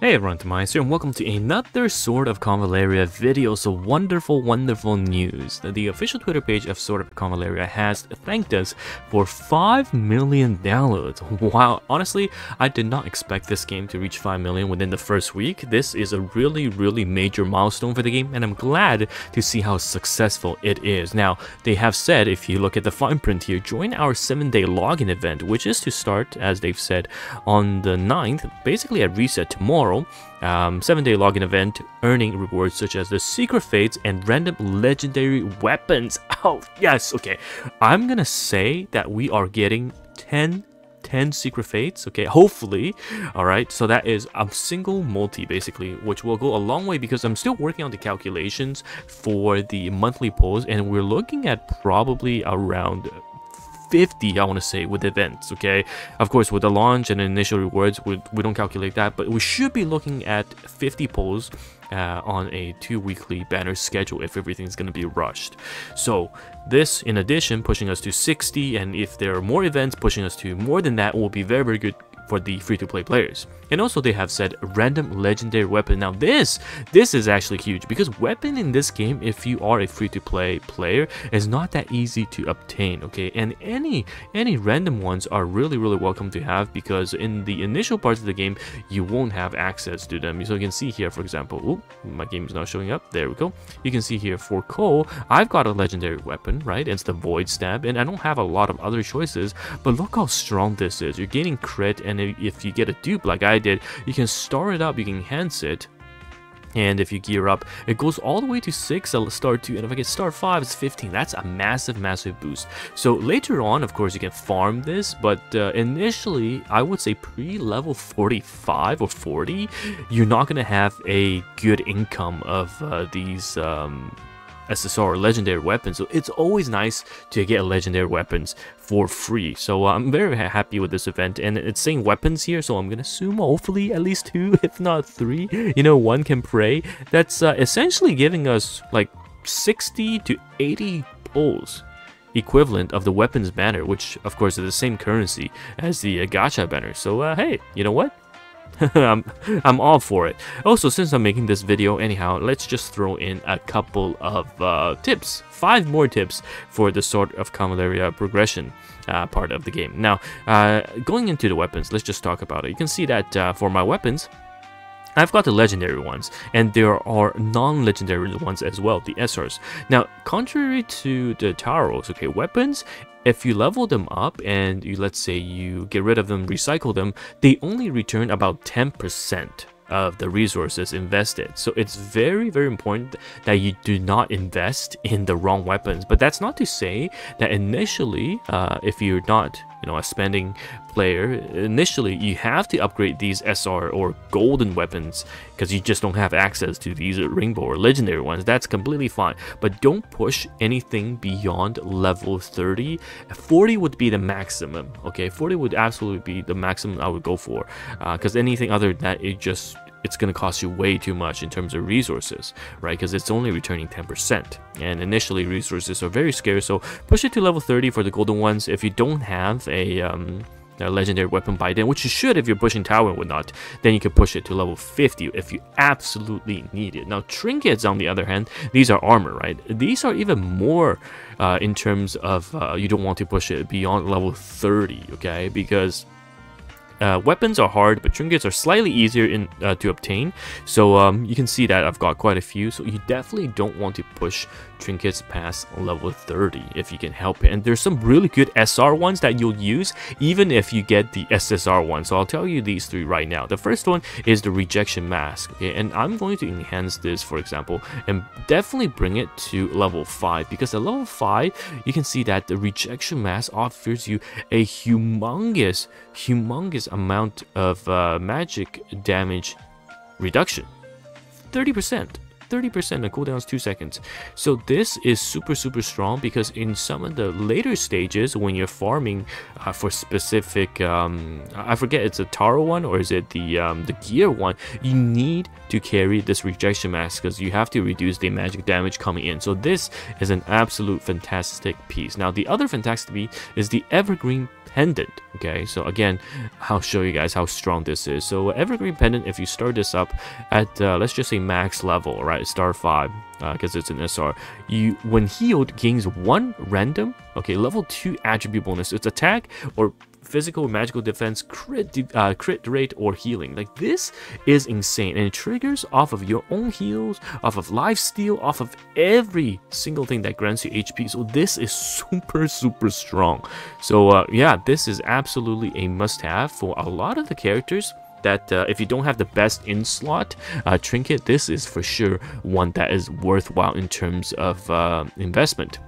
Hey everyone, TimaeuSS here and welcome to another Sword of Convallaria video. So wonderful news. The official Twitter page of Sword of Convallaria has thanked us for 5 million downloads. Wow, honestly, I did not expect this game to reach 5 million within the first week. This is a really major milestone for the game and I'm glad to see how successful it is. Now, they have said, if you look at the fine print here, join our 7-day login event, which is to start, as they've said, on the 9th, basically at reset tomorrow. 7-day login event, earning rewards such as the secret fates and random legendary weapons. Oh yes, okay, I'm gonna say that we are getting 10 secret fates, okay, hopefully. All right, so that is a single multi basically, which will go a long way because I'm still working on the calculations for the monthly polls and we're looking at probably around 50, I want to say, with events. Okay, of course with the launch and initial rewards we don't calculate that, but we should be looking at 50 polls on a 2-weekly banner schedule if everything's going to be rushed. So this in addition pushing us to 60, and if there are more events pushing us to more than that, will be very good for the free-to-play players. And also they have said random legendary weapon. Now this is actually huge because weapon in this game, if you are a free-to-play player, is not that easy to obtain, okay? And any random ones are really welcome to have because in the initial parts of the game you won't have access to them. So you can see here, for example, ooh, my game is not showing up, there we go. You can see here for Cole, I've got a legendary weapon, right? It's the Void Stab, and I don't have a lot of other choices, but look how strong this is. You're gaining crit, and if you get a dupe like I did, you can star it up, you can enhance it, and if you gear up, it goes all the way to 6, star 2, and if I get star 5, it's 15. That's a massive boost. So later on, of course, you can farm this, but initially, I would say pre-level 45 or 40, you're not going to have a good income of these SSR or legendary weapons, so it's always nice to get legendary weapons for free. So I'm very happy with this event, and it's saying weapons here, so I'm gonna assume hopefully at least 2, if not 3. You know, one can pray. That's essentially giving us like 60 to 80 pulls equivalent of the weapons banner, which of course is the same currency as the gacha banner. So hey, you know what? I'm all for it. Also, since I'm making this video anyhow, let's just throw in a couple of tips, 5 more tips for the Sword of Convallaria progression part of the game. Now, going into the weapons, let's just talk about it. You can see that for my weapons, I've got the legendary ones, and there are non-legendary ones as well, the SRs. Now, contrary to the Taros, okay, weapons, if you level them up and let's say you get rid of them, recycle them, they only return about 10% of the resources invested. So it's very important that you do not invest in the wrong weapons. But that's not to say that initially, if you're not, you know, a spending player, initially you have to upgrade these SR or golden weapons because you just don't have access to these rainbow or legendary ones. That's completely fine, but don't push anything beyond level 30. 40 would be the maximum, okay? 40 would absolutely be the maximum I would go for, because anything other than that, it's going to cost you way too much in terms of resources, right? Because it's only returning 10%, and initially resources are very scarce, so push it to level 30 for the golden ones. If you don't have a legendary weapon by then, which you should if you're pushing tower and whatnot, then you can push it to level 50 if you absolutely need it. Now trinkets, on the other hand, these are armor, right? These are even more in terms of you don't want to push it beyond level 30, okay? Because weapons are hard, but trinkets are slightly easier to obtain. So you can see that I've got quite a few. So you definitely don't want to push trinkets past level 30 if you can help it. And there's some really good SR ones that you'll use even if you get the SSR one. So I'll tell you these 3 right now. The first one is the rejection mask, okay? And I'm going to enhance this, for example, and definitely bring it to level 5, because at level 5 you can see that the rejection mask offers you a humongous amount of magic damage reduction, 30%. 30% and cooldown is 2 seconds. So this is super strong, because in some of the later stages when you're farming for specific I forget, it's a Taro one or is it the gear one, you need to carry this rejection mask because you have to reduce the magic damage coming in. So this is an absolute fantastic piece. Now the other fantastic piece is the evergreen pendant. Okay, so again, I'll show you guys how strong this is. So evergreen pendant, if you start this up at let's just say max level, right, star 5, because it's an SR, you when healed gains 1 random, okay, level 2 attribute bonus. It's attack or physical or magical defense, crit rate, or healing. Like, this is insane, and it triggers off of your own heals, off of lifesteal, off of every single thing that grants you HP. So this is super strong. So yeah, this is absolutely a must-have for a lot of the characters that if you don't have the best in-slot trinket, this is for sure one that is worthwhile in terms of investment.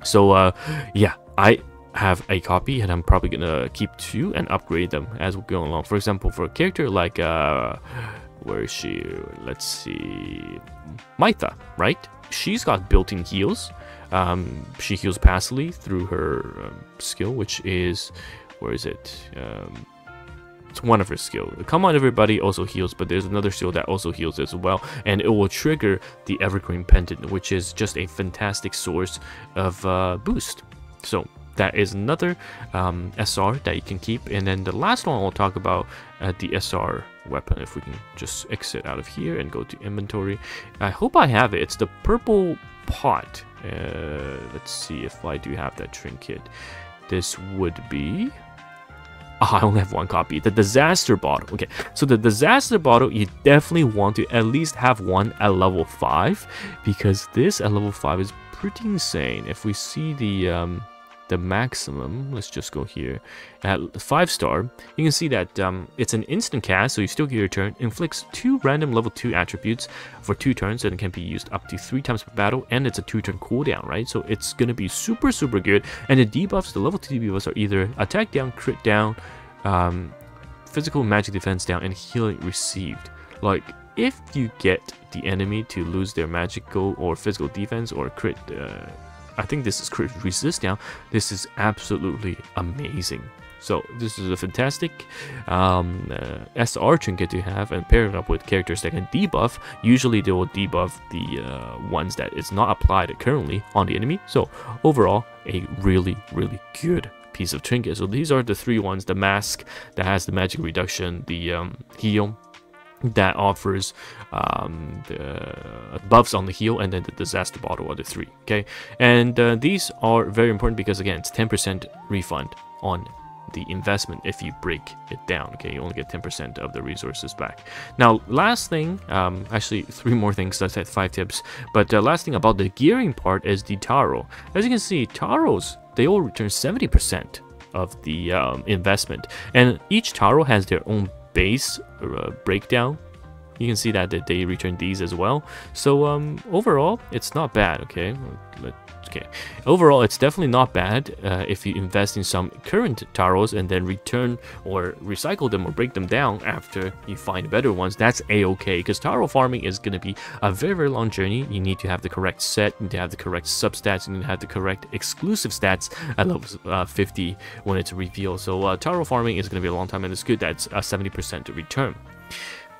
So yeah, I have a copy, and I'm probably gonna keep 2 and upgrade them as we go along. For example, for a character like where is she? Let's see, Maitha, right? She's got built-in heals. She heals passively through her skill, which is, where is it? It's one of her skills. Come On Everybody also heals, but there's another skill that also heals as well, and it will trigger the Evergreen Pendant, which is just a fantastic source of boost. So that is another SR that you can keep. And then the last one I'll talk about, the SR weapon. If we can just exit out of here and go to inventory. I hope I have it. It's the purple pot. Let's see if I do have that trinket. This would be... I only have 1 copy. The disaster bottle. Okay, so the disaster bottle, you definitely want to at least have one at level 5, because this at level 5 is pretty insane. If we see the maximum, let's just go here at 5-star, you can see that it's an instant cast, so you still get your turn, inflicts 2 random level 2 attributes for 2 turns, and it can be used up to 3 times per battle, and it's a 2-turn cooldown, right? So it's gonna be super good. And the debuffs, the level 2 debuffs, are either attack down, crit down, physical magic defense down, and healing received. Like, if you get the enemy to lose their magical or physical defense or crit, I think this is crit resist down, this is absolutely amazing. So this is a fantastic SR trinket to have, and pair it up with characters that can debuff. Usually they will debuff the ones that is not applied currently on the enemy. So overall, a really good piece of trinket. So these are the 3 ones: the mask that has the magic reduction, the heal that offers the buffs on the heal, and then the disaster bottle are the 3. Okay, and these are very important because, again, it's 10% refund on the investment if you break it down. Okay, you only get 10% of the resources back. Now, last thing, actually 3 more things. I said 5 tips, but last thing about the gearing part is the Taro. As you can see, Taros, they all return 70% of the investment, and each Taro has their own base breakdown. You can see that they return these as well. So overall, it's not bad. Okay, overall, it's definitely not bad if you invest in some current Taros and then return or recycle them or break them down after you find better ones. That's a-okay, because Taro farming is going to be a very long journey. You need to have the correct set, you need to have the correct substats, you need to have the correct exclusive stats at level 50 when it's revealed. So Taro farming is going to be a long time, and it's good that it's a 70% return.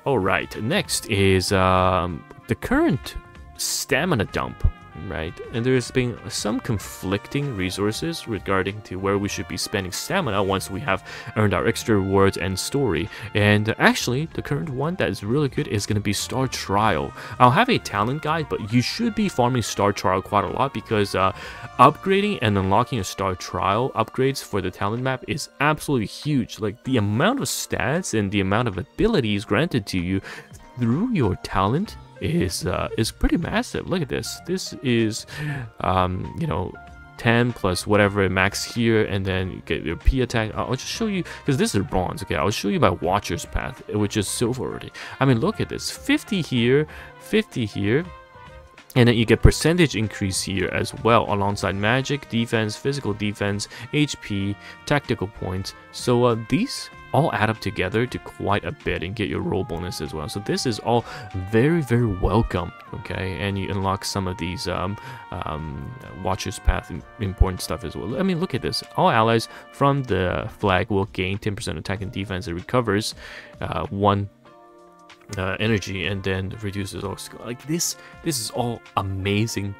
Alright, next is the current stamina dump. Right, and there's been some conflicting resources regarding to where we should be spending stamina once we have earned our extra rewards and story. And actually, the current one that is really good is going to be Star Trial. I'll have a talent guide, but you should be farming Star Trial quite a lot, because upgrading and unlocking a Star Trial upgrades for the talent map is absolutely huge. Like, the amount of stats and the amount of abilities granted to you through your talent is pretty massive. Look at this. This is you know, 10 plus whatever max here, and then you get your P attack. I'll just show you, because this is bronze. Okay, I'll show you my Watcher's Path, which is silver already. I mean, look at this. 50 here, 50 here, and then you get percentage increase here as well, alongside magic, defense, physical defense, HP, tactical points. So these all add up together to quite a bit and get your roll bonus as well. So this is all very, very welcome, okay? And you unlock some of these Watcher's Path important stuff as well. I mean, look at this. All allies from the flag will gain 10% attack and defense. It recovers 1 energy and then reduces all skill. Like this is all amazing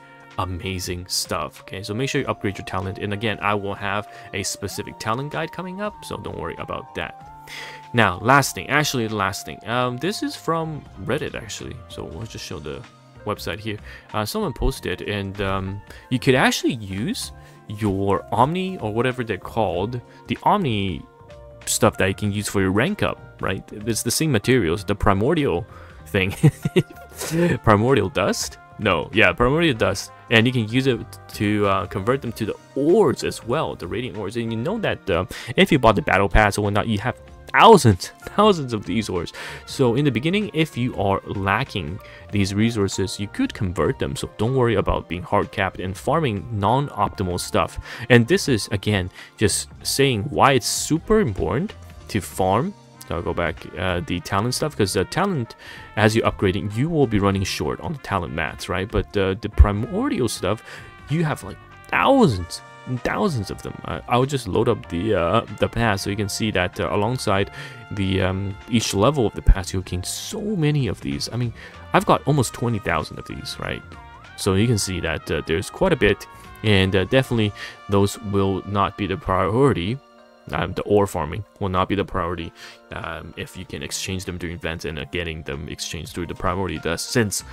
stuff. Okay, so make sure you upgrade your talent, and again, I will have a specific talent guide coming up, so don't worry about that. Now, last thing, this is from Reddit actually, so let's just show the website here. Someone posted, and you could actually use your Omni, or whatever they're called, the Omni stuff that you can use for your rank up, right? It's the same materials, the primordial thing. Primordial dust? No, yeah, primordial dust, and you can use it to convert them to the ores as well, the radiant ores. And you know that if you bought the battle pass or whatnot, you have thousands of these ores. So in the beginning, if you are lacking these resources, you could convert them. So don't worry about being hard capped and farming non-optimal stuff. And this is again just saying why it's super important to farm. So I'll go back the talent stuff, because the talent, as you're upgrading, you will be running short on the talent mats, right? But the primordial stuff, you have like thousands and thousands of them. I'll just load up the pass so you can see that alongside the each level of the pass, you'll gain so many of these. I mean, I've got almost 20,000 of these, right? So you can see that there's quite a bit, and definitely those will not be the priority. The ore farming will not be the priority if you can exchange them during events and getting them exchanged through the primordial dust, since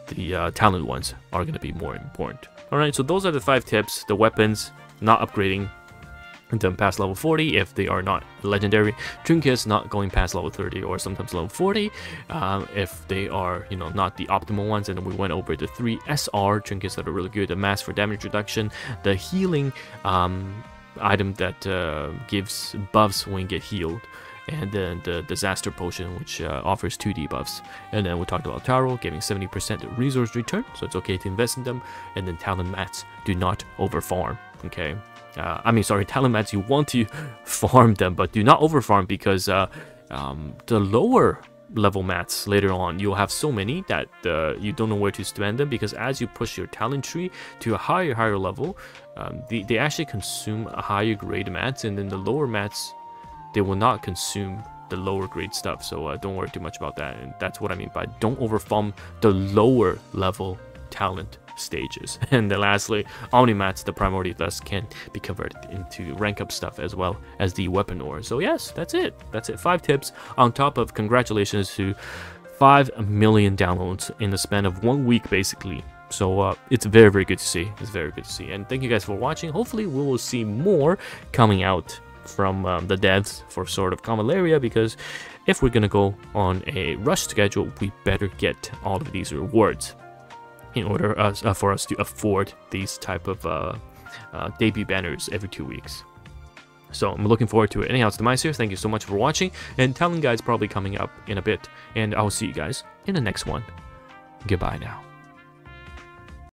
the talent ones are going to be more important. Alright, so those are the 5 tips. The weapons, not upgrading them past level 40 if they are not legendary. Trinkets, not going past level 30 or sometimes level 40 if they are, you know, not the optimal ones. And then we went over the 3 SR trinkets that are really good. The mask for damage reduction, the healing item that gives buffs when you get healed, and then the disaster potion, which offers 2 debuffs. And then we talked about Taro giving 70% resource return, so it's okay to invest in them. And then talent mats, do not over farm, okay? I mean, sorry, talent mats, you want to farm them, but do not over farm, because the lower level mats later on, you'll have so many that you don't know where to spend them, because as you push your talent tree to a higher level, they actually consume a higher grade mats, and then the lower mats, they will not consume the lower grade stuff. So don't worry too much about that. And that's what I mean by don't overfarm the lower level talent stages. And then lastly, Omni mats, the primordial dust, can be converted into rank up stuff as well as the weapon ore. So yes, that's it. 5 tips on top of congratulations to 5 million downloads in the span of 1 week basically. So it's very, very good to see. It's very good to see. And thank you guys for watching. Hopefully we will see more coming out from the devs for Sword of Convallaria, because if we're gonna go on a rush schedule, we better get all of these rewards in order for us to afford these type of debut banners every 2 weeks. So I'm looking forward to it. Anyhow, it's TimaeuSS. Thank you so much for watching, and talent guide's probably coming up in a bit, and I'll see you guys in the next one. Goodbye now.